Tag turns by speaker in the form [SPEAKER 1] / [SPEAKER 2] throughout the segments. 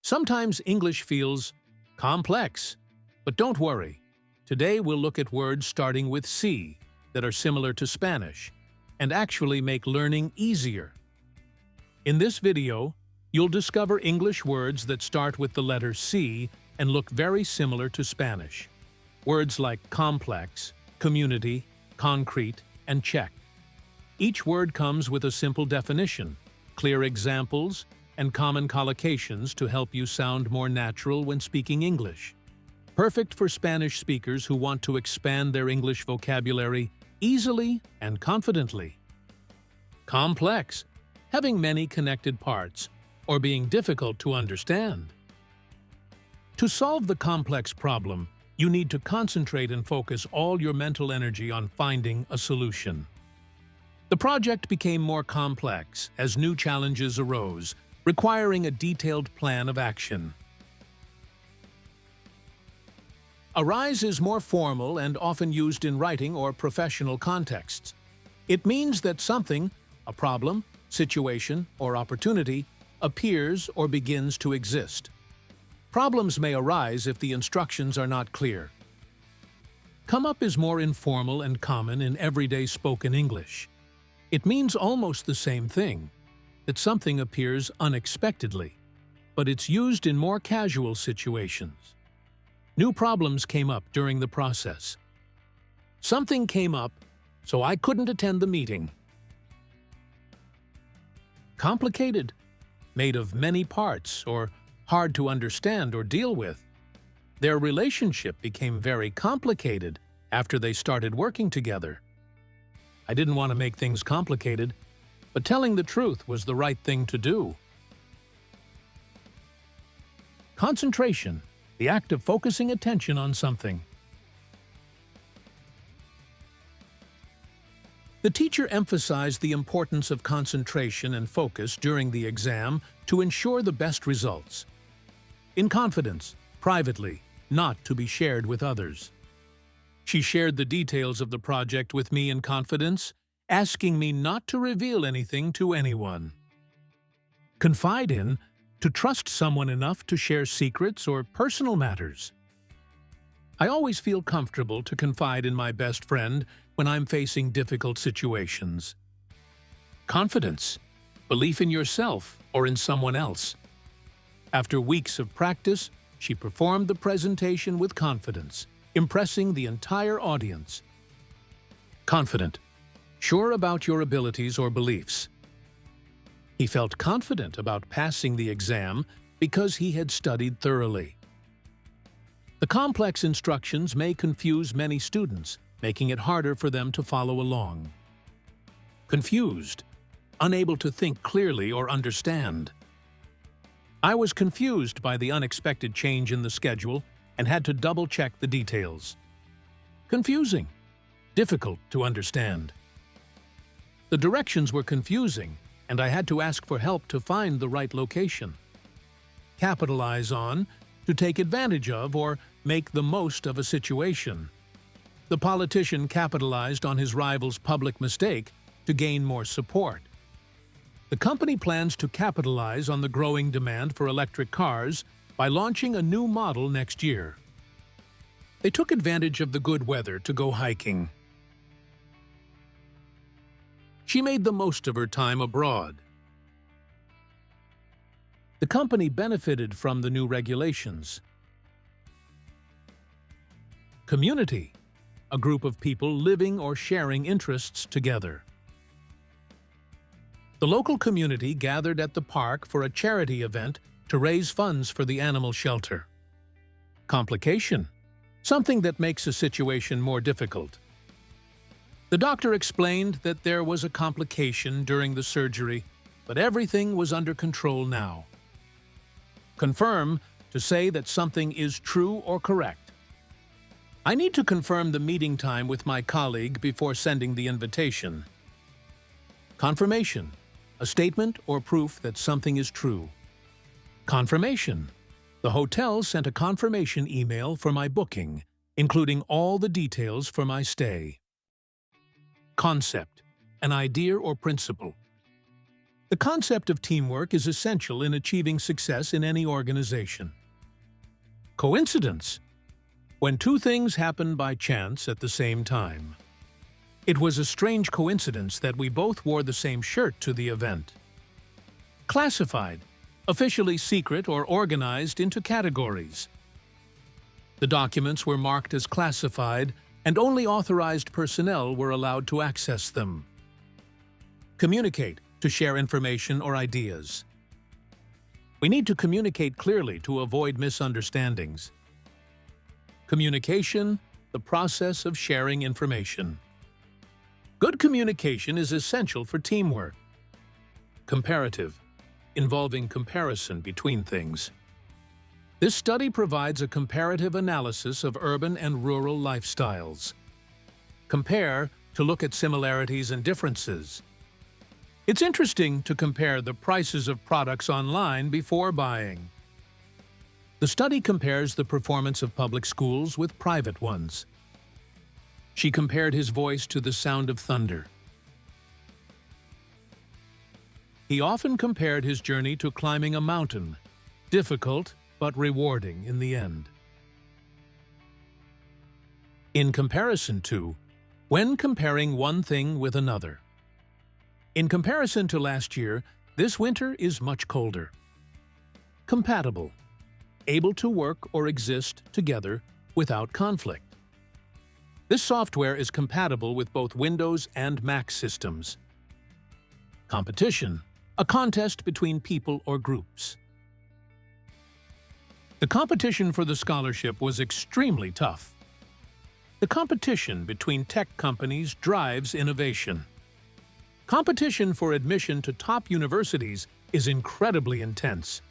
[SPEAKER 1] Sometimes English feels complex, but don't worry. Today we'll look at words starting with C that are similar to Spanish and actually make learning easier. In this video, you'll discover English words that start with the letter C and look very similar to Spanish. Words like complex, community, concrete, and check. Each word comes with a simple definition, clear examples, and common collocations to help you sound more natural when speaking English. Perfect for Spanish speakers who want to expand their English vocabulary easily and confidently. Complex, having many connected parts, or being difficult to understand. To solve the complex problem, you need to concentrate and focus all your mental energy on finding a solution. The project became more complex as new challenges arose, requiring a detailed plan of action. Arise is more formal and often used in writing or professional contexts. It means that something, a problem, situation, or opportunity, appears or begins to exist. Problems may arise if the instructions are not clear. Come up is more informal and common in everyday spoken English. It means almost the same thing, that something appears unexpectedly, but it's used in more casual situations. New problems came up during the process. Something came up, so I couldn't attend the meeting. Complicated, made of many parts or hard to understand or deal with. Their relationship became very complicated after they started working together. I didn't want to make things complicated, but telling the truth was the right thing to do. Concentration, the act of focusing attention on something. The teacher emphasized the importance of concentration and focus during the exam to ensure the best results. In confidence, privately, not to be shared with others. She shared the details of the project with me in confidence, asking me not to reveal anything to anyone. Confide in, to trust someone enough to share secrets or personal matters. I always feel comfortable to confide in my best friend when I'm facing difficult situations. Confidence, belief in yourself or in someone else. After weeks of practice, she performed the presentation with confidence, impressing the entire audience. Confident, sure about your abilities or beliefs. He felt confident about passing the exam because he had studied thoroughly. The complex instructions may confuse many students, making it harder for them to follow along. Confused, unable to think clearly or understand. I was confused by the unexpected change in the schedule and had to double-check the details. Confusing, difficult to understand. The directions were confusing, and I had to ask for help to find the right location. Capitalize on, to take advantage of or make the most of a situation. The politician capitalized on his rival's public mistake to gain more support. The company plans to capitalize on the growing demand for electric cars by launching a new model next year. They took advantage of the good weather to go hiking. She made the most of her time abroad. The company benefited from the new regulations. Community, a group of people living or sharing interests together. The local community gathered at the park for a charity event to raise funds for the animal shelter. Complication, something that makes a situation more difficult. The doctor explained that there was a complication during the surgery, but everything was under control now. Confirm, to say that something is true or correct. I need to confirm the meeting time with my colleague before sending the invitation. Confirmation, a statement or proof that something is true. Confirmation, the hotel sent a confirmation email for my booking, including all the details for my stay. Concept, an idea or principle. The concept of teamwork is essential in achieving success in any organization. Coincidence: when two things happen by chance at the same time. It was a strange coincidence that we both wore the same shirt to the event. Classified: officially secret or organized into categories. The documents were marked as classified, and only authorized personnel were allowed to access them. Communicate: to share information or ideas. We need to communicate clearly to avoid misunderstandings. Communication: the process of sharing information. Good communication is essential for teamwork. Comparative: involving comparison between things. This study provides a comparative analysis of urban and rural lifestyles. Compare: to look at similarities and differences. It's interesting to compare the prices of products online before buying. The study compares the performance of public schools with private ones. She compared his voice to the sound of thunder. He often compared his journey to climbing a mountain, difficult but rewarding in the end. In comparison to: when comparing one thing with another. In comparison to last year, this winter is much colder. Compatible: able to work or exist together without conflict. This software is compatible with both Windows and Mac systems. Competition: a contest between people or groups. The competition for the scholarship was extremely tough. The competition between tech companies drives innovation. Competition for admission to top universities is incredibly intense.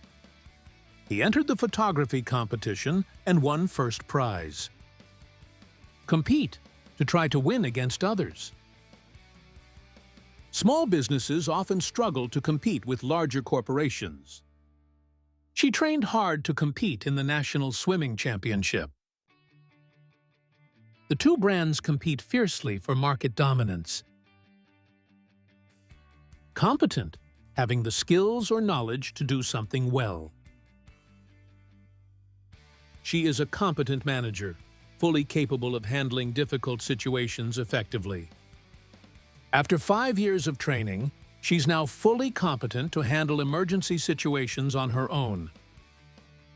[SPEAKER 1] He entered the photography competition and won first prize. Compete: to try to win against others. Small businesses often struggle to compete with larger corporations. She trained hard to compete in the National Swimming Championship. The two brands compete fiercely for market dominance. Competent: having the skills or knowledge to do something well. She is a competent manager, fully capable of handling difficult situations effectively. After 5 years of training, she's now fully competent to handle emergency situations on her own.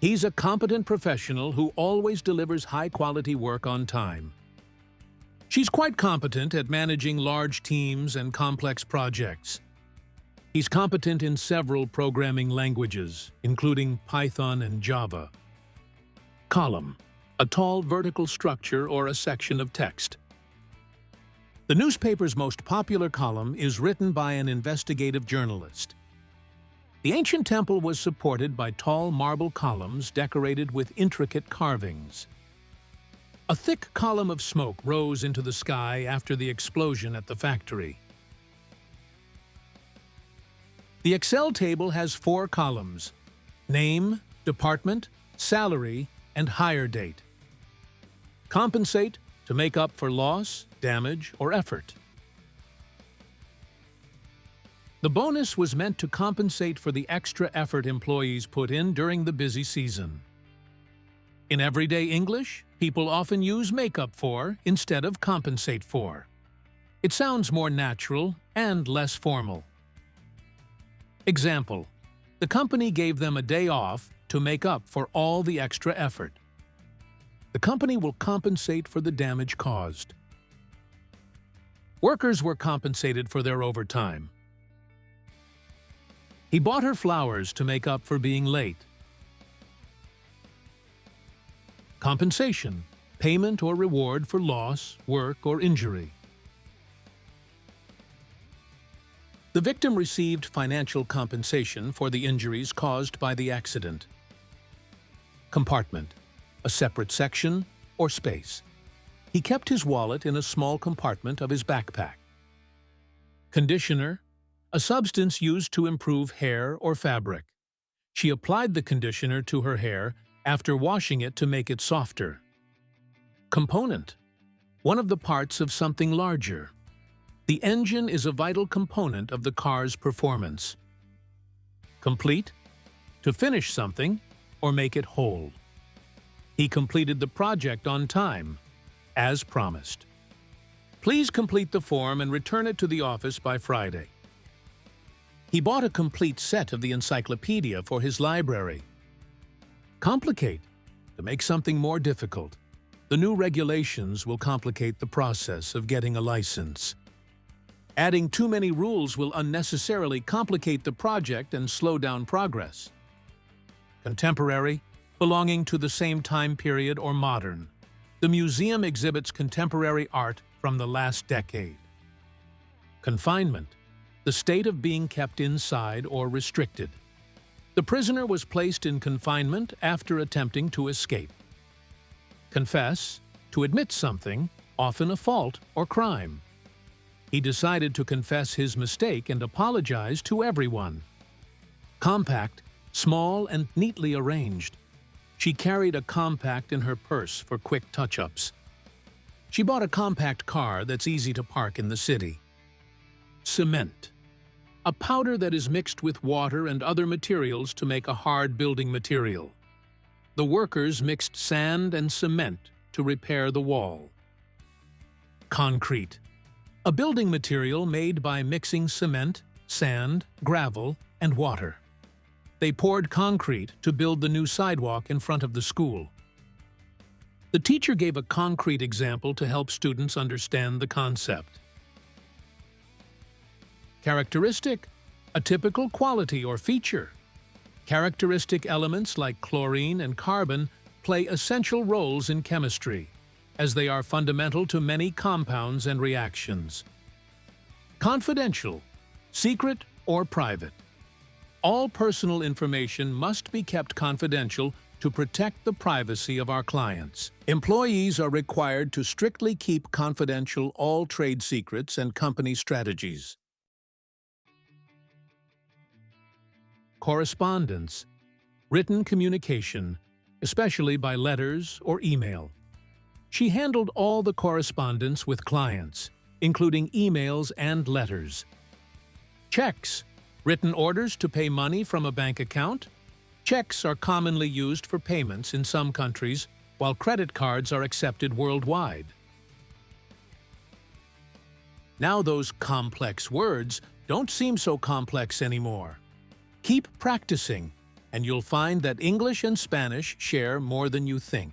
[SPEAKER 1] He's a competent professional who always delivers high-quality work on time. She's quite competent at managing large teams and complex projects. He's competent in several programming languages, including Python and Java. Column: a tall vertical structure or a section of text. The newspaper's most popular column is written by an investigative journalist. The ancient temple was supported by tall marble columns decorated with intricate carvings. A thick column of smoke rose into the sky after the explosion at the factory. The Excel table has 4 columns: name, department, salary, and hire date. Compensate: to make up for loss, damage, or effort. The bonus was meant to compensate for the extra effort employees put in during the busy season. In everyday English, people often use make up for instead of compensate for. It sounds more natural and less formal. Example: the company gave them a day off to make up for all the extra effort. The company will compensate for the damage caused. Workers were compensated for their overtime. He bought her flowers to make up for being late. Compensation: payment or reward for loss, work, or injury. The victim received financial compensation for the injuries caused by the accident. Compartment: a separate section or space. He kept his wallet in a small compartment of his backpack. Conditioner: a substance used to improve hair or fabric. She applied the conditioner to her hair after washing it to make it softer. Component: one of the parts of something larger. The engine is a vital component of the car's performance. complete, to finish something, or make it whole. He completed the project on time, as promised. Please complete the form and return it to the office by Friday. He bought a complete set of the encyclopedia for his library. Complicate, to make something more difficult. The new regulations will complicate the process of getting a license. Adding too many rules will unnecessarily complicate the project and slow down progress. Contemporary, belonging to the same time period or modern. The museum exhibits contemporary art from the last decade. Confinement, the state of being kept inside or restricted. The prisoner was placed in confinement after attempting to escape. Confess, to admit something, often a fault or crime. He decided to confess his mistake and apologize to everyone. Compact, small and neatly arranged. She carried a compact in her purse for quick touch-ups. She bought a compact car that's easy to park in the city. Cement, a powder that is mixed with water and other materials to make a hard building material. The workers mixed sand and cement to repair the wall. Concrete, a building material made by mixing cement, sand, gravel, and water. They poured concrete to build the new sidewalk in front of the school. The teacher gave a concrete example to help students understand the concept. Characteristic, a typical quality or feature. Characteristic elements like chlorine and carbon play essential roles in chemistry, as they are fundamental to many compounds and reactions. Confidential, secret or private. All personal information must be kept confidential to protect the privacy of our clients. Employees are required to strictly keep confidential all trade secrets and company strategies. Correspondence, written communication, especially by letters or email. She handled all the correspondence with clients, including emails and letters. Cheques, written orders to pay money from a bank account. Cheques are commonly used for payments in some countries, while credit cards are accepted worldwide. Now those complex words don't seem so complex anymore. Keep practicing, and you'll find that English and Spanish share more than you think.